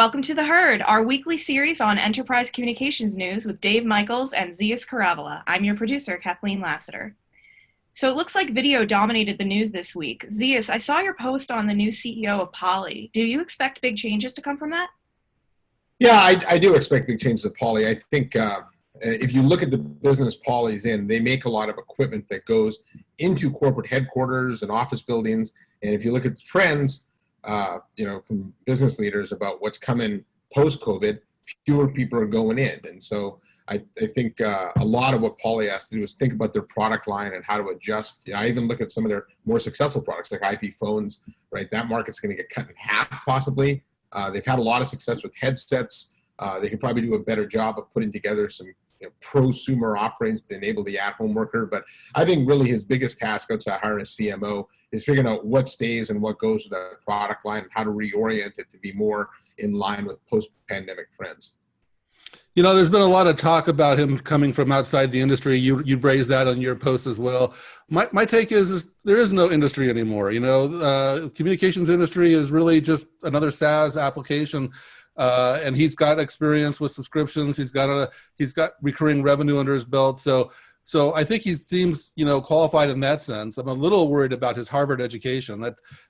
Welcome to The Herd, our weekly series on enterprise communications news with Dave Michaels and Zeus Karavela. I'm your producer, Kathleen Lassiter. So it looks like video dominated the news this week. Zeus, I saw your post on the new CEO of Poly. Do you expect big changes to come from that? Yeah, I do expect big changes at Poly. I think if you look at the business Poly's in, they make a lot of equipment that goes into corporate headquarters and office buildings. And if you look at the trends, from business leaders about what's coming post-COVID, fewer people are going in. And so I think a lot of what Poly has to do is think about their product line and how to adjust. I even look at some of their more successful products like IP phones, right? That market's going to get cut in half possibly. They've had a lot of success with headsets. They can probably do a better job of putting together some prosumer offerings to enable the at-home worker. But I think really his biggest task outside hiring a CMO is figuring out what stays and what goes with that product line and how to reorient it to be more in line with post-pandemic trends. You know, there's been a lot of talk about him coming from outside the industry. You raised that on your post as well. My take is there is no industry anymore. Communications industry is really just another SaaS application. And he's got experience with subscriptions. He's got recurring revenue under his belt. So I think he seems, qualified in that sense. I'm a little worried about his Harvard education.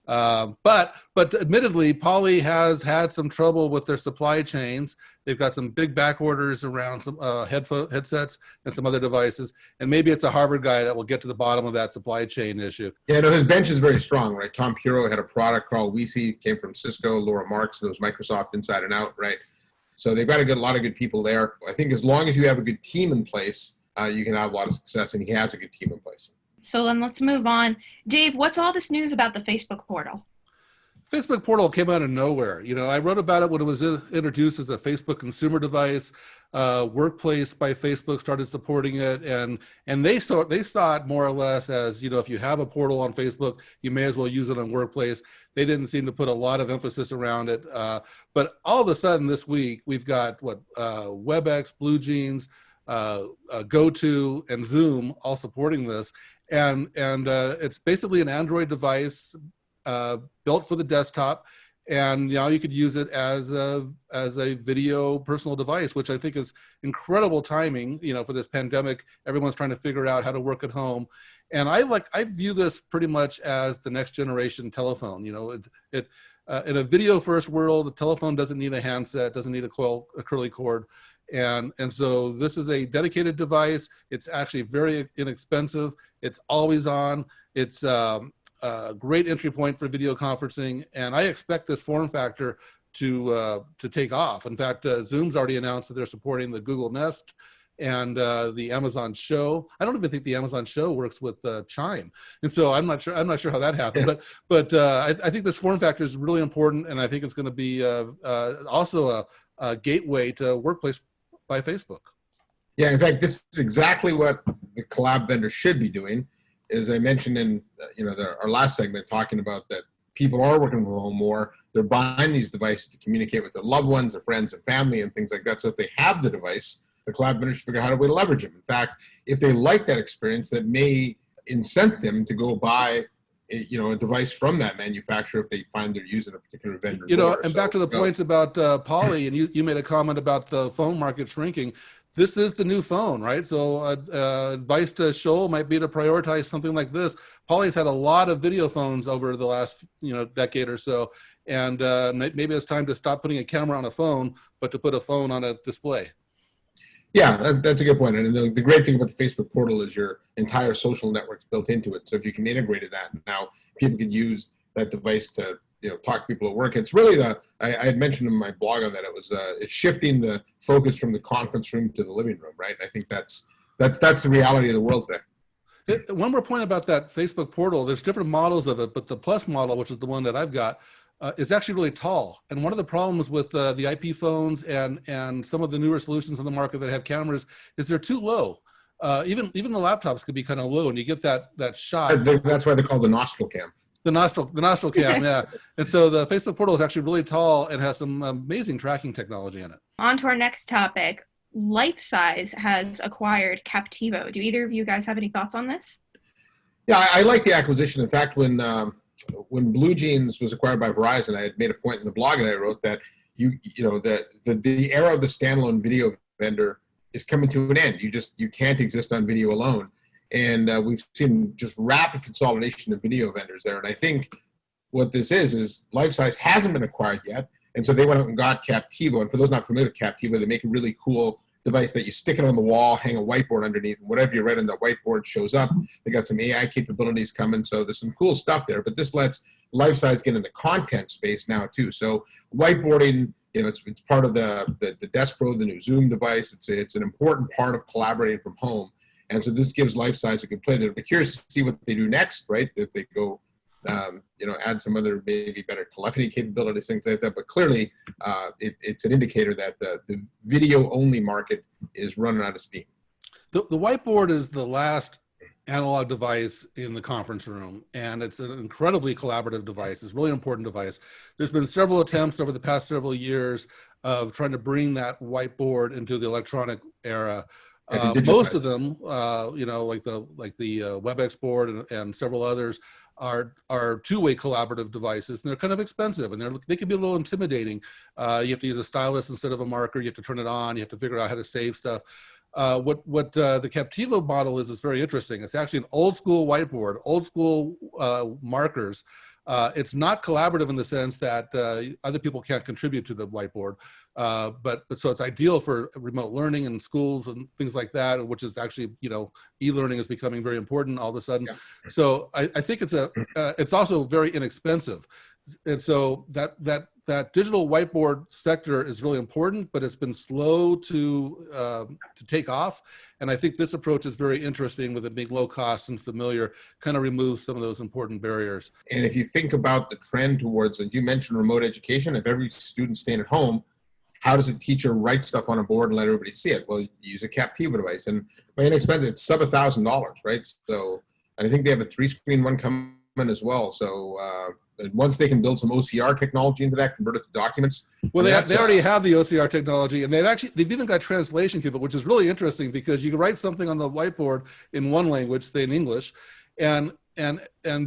But admittedly, Poly has had some trouble with their supply chains. They've got some big back orders around some headsets and some other devices. And maybe it's a Harvard guy that will get to the bottom of that supply chain issue. Yeah, no, his bench is very strong, right? Tom Puro had a product called wifi, came from Cisco. Laura Marks knows Microsoft inside and out, right? So they've got a lot of good people there. I think as long as you have a good team in place, you can have a lot of success, and he has a good team in place. So then let's move on. Dave, what's all this news about the Facebook portal? Facebook portal came out of nowhere. I wrote about it when it was introduced as a Facebook consumer device. Workplace by Facebook started supporting it, and they saw it more or less as, if you have a portal on Facebook, you may as well use it on Workplace. They didn't seem to put a lot of emphasis around it. But all of a sudden this week, we've got WebEx, BlueJeans, GoTo, and Zoom all supporting this, and it's basically an Android device built for the desktop, and you could use it as a video personal device, which I think is incredible timing. For this pandemic, everyone's trying to figure out how to work at home, and I view this pretty much as the next generation telephone. In a video first world, a telephone doesn't need a handset, doesn't need a curly cord. And so this is a dedicated device. It's actually very inexpensive. It's always on. It's a great entry point for video conferencing. And I expect this form factor to take off. In fact, Zoom's already announced that they're supporting the Google Nest and the Amazon Show. I don't even think the Amazon Show works with Chime. And so I'm not sure how that happened. Yeah. But I think this form factor is really important. And I think it's going to be also a gateway to Workplace by Facebook. Yeah, in fact, this is exactly what the collab vendor should be doing. As I mentioned in our last segment, talking about that people are working from home more. They're buying these devices to communicate with their loved ones, their friends and family, and things like that. So if they have the device, the collab vendor should figure out how to leverage them. In fact, if they like that experience, that may incent them to go buy a device from that manufacturer if they find they're using a particular vendor. Back to the points about Poly, and you made a comment about the phone market shrinking. This is the new phone, right? So advice to Shoal might be to prioritize something like this. Poly's had a lot of video phones over the last decade or so, and maybe it's time to stop putting a camera on a phone, but to put a phone on a display. Yeah, that's a good point. And the great thing about the Facebook portal is your entire social network's built into it. So if you can integrate that, now people can use that device to talk to people at work. It's really I had mentioned in my blog on that it's shifting the focus from the conference room to the living room, right? I think that's the reality of the world today. One more point about that Facebook portal. There's different models of it, but the Plus model, which is the one that I've got, is actually really tall. And one of the problems with the IP phones and some of the newer solutions on the market that have cameras is they're too low. Even the laptops could be kind of low, and you get that shot. That's why they're called the nostril cam. The nostril cam, yeah. And so the Facebook portal is actually really tall and has some amazing tracking technology in it. On to our next topic. Lifesize has acquired Kaptivo. Do either of you guys have any thoughts on this? Yeah, I like the acquisition. In fact, when BlueJeans was acquired by Verizon, I had made a point in the blog that I wrote that the era of the standalone video vendor is coming to an end. You can't exist on video alone. And we've seen just rapid consolidation of video vendors there. And I think what this is Lifesize hasn't been acquired yet. And so they went out and got Kaptivo. And for those not familiar with Kaptivo, they make a really cool device that you stick it on the wall, hang a whiteboard underneath, and whatever you write on the whiteboard shows up. They got some AI capabilities coming. So there's some cool stuff there. But this lets Lifesize get in the content space now too. So whiteboarding, it's part of the Desk Pro, the new Zoom device. It's an important part of collaborating from home. And so this gives Lifesize a good play. They're curious to see what they do next, right? If they go, add some other maybe better telephony capabilities, things like that. But clearly, it's an indicator that the video-only market is running out of steam. The whiteboard is the last analog device in the conference room, and it's an incredibly collaborative device. It's a really important device. There's been several attempts over the past several years of trying to bring that whiteboard into the electronic era. Most of them, like the WebEx board and several others, are two-way collaborative devices, and they're kind of expensive, and they can be a little intimidating. You have to use a stylus instead of a marker. You have to turn it on. You have to figure out how to save stuff. What the Kaptivo model is very interesting. It's actually an old school whiteboard, old school markers. It's not collaborative in the sense that other people can't contribute to the whiteboard, but so it's ideal for remote learning and schools and things like that, which is actually, e-learning is becoming very important all of a sudden. Yeah. So I think it's also very inexpensive. And so that digital whiteboard sector is really important, but it's been slow to take off. And I think this approach is very interesting, with it being low cost and familiar, kind of removes some of those important barriers. And if you think about the trend towards, as you mentioned, remote education, if every student's staying at home, how does a teacher write stuff on a board and let everybody see it? Well, you use a Kaptivo device, and by inexpensive, it's sub $1,000, right? So I think they have a 3-screen one coming as well. So once they can build some OCR technology into that, convert it to documents. Well, they already have the OCR technology, and they've even got translation people, which is really interesting, because you can write something on the whiteboard in one language, say in English, and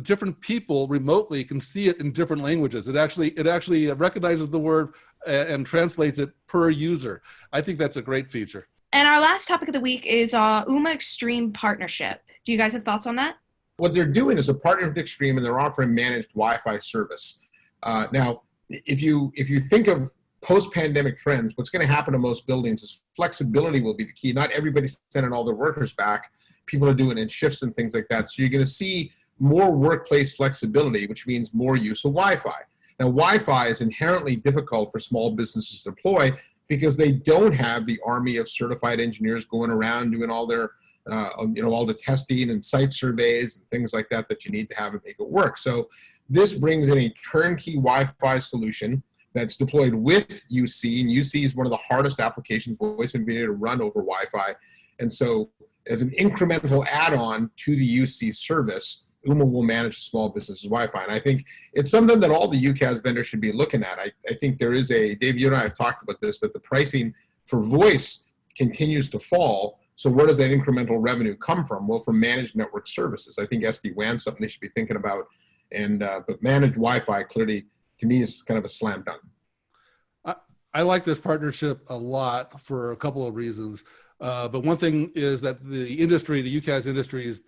different people remotely can see it in different languages. It actually recognizes the word and translates it per user. I think that's a great feature. And our last topic of the week is Ooma Extreme partnership. Do you guys have thoughts on that? What they're doing is a partner with Extreme, and they're offering managed Wi-Fi service. Now, if you think of post-pandemic trends, what's going to happen to most buildings is flexibility will be the key. Not everybody's sending all their workers back. People are doing it in shifts and things like that. So you're going to see more workplace flexibility, which means more use of Wi-Fi. Now, Wi-Fi is inherently difficult for small businesses to deploy because they don't have the army of certified engineers going around doing all their all the testing and site surveys and things like that you need to have to make it work. So this brings in a turnkey Wi-Fi solution that's deployed with UC, and UC is one of the hardest applications, voice and video, to run over Wi-Fi. And so as an incremental add-on to the UC service, Ooma will manage small businesses Wi-Fi. And I think it's something that all the UCaaS vendors should be looking at. I think there is Dave, you and I have talked about this, that the pricing for voice continues to fall. So where does that incremental revenue come from? Well, from managed network services. I think SD-WAN is something they should be thinking about. And but managed Wi-Fi, clearly, to me, is kind of a slam dunk. I like this partnership a lot for a couple of reasons. But one thing is that the UCaaS industry is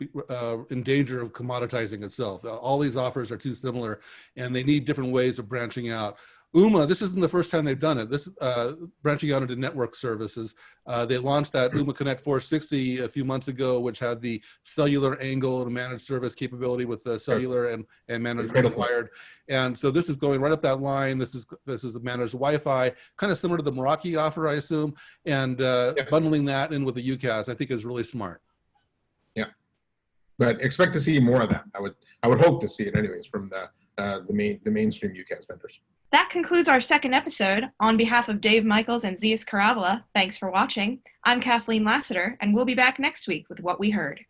in danger of commoditizing itself. All these offers are too similar, and they need different ways of branching out. Ooma, this isn't the first time they've done it. This branching out into network services. They launched that Ooma Connect 460 a few months ago, which had the cellular angle and managed service capability with the cellular and managed wired. And so this is going right up that line. This is a managed Wi-Fi, kind of similar to the Meraki offer, I assume, and bundling that in with the UCaaS, I think, is really smart. Yeah, but expect to see more of that. I would hope to see it, anyways, from the mainstream UCaaS vendors. That concludes our second episode. On behalf of Dave Michaels and Zeus Caravola, thanks for watching. I'm Kathleen Lassiter, and we'll be back next week with What We Heard.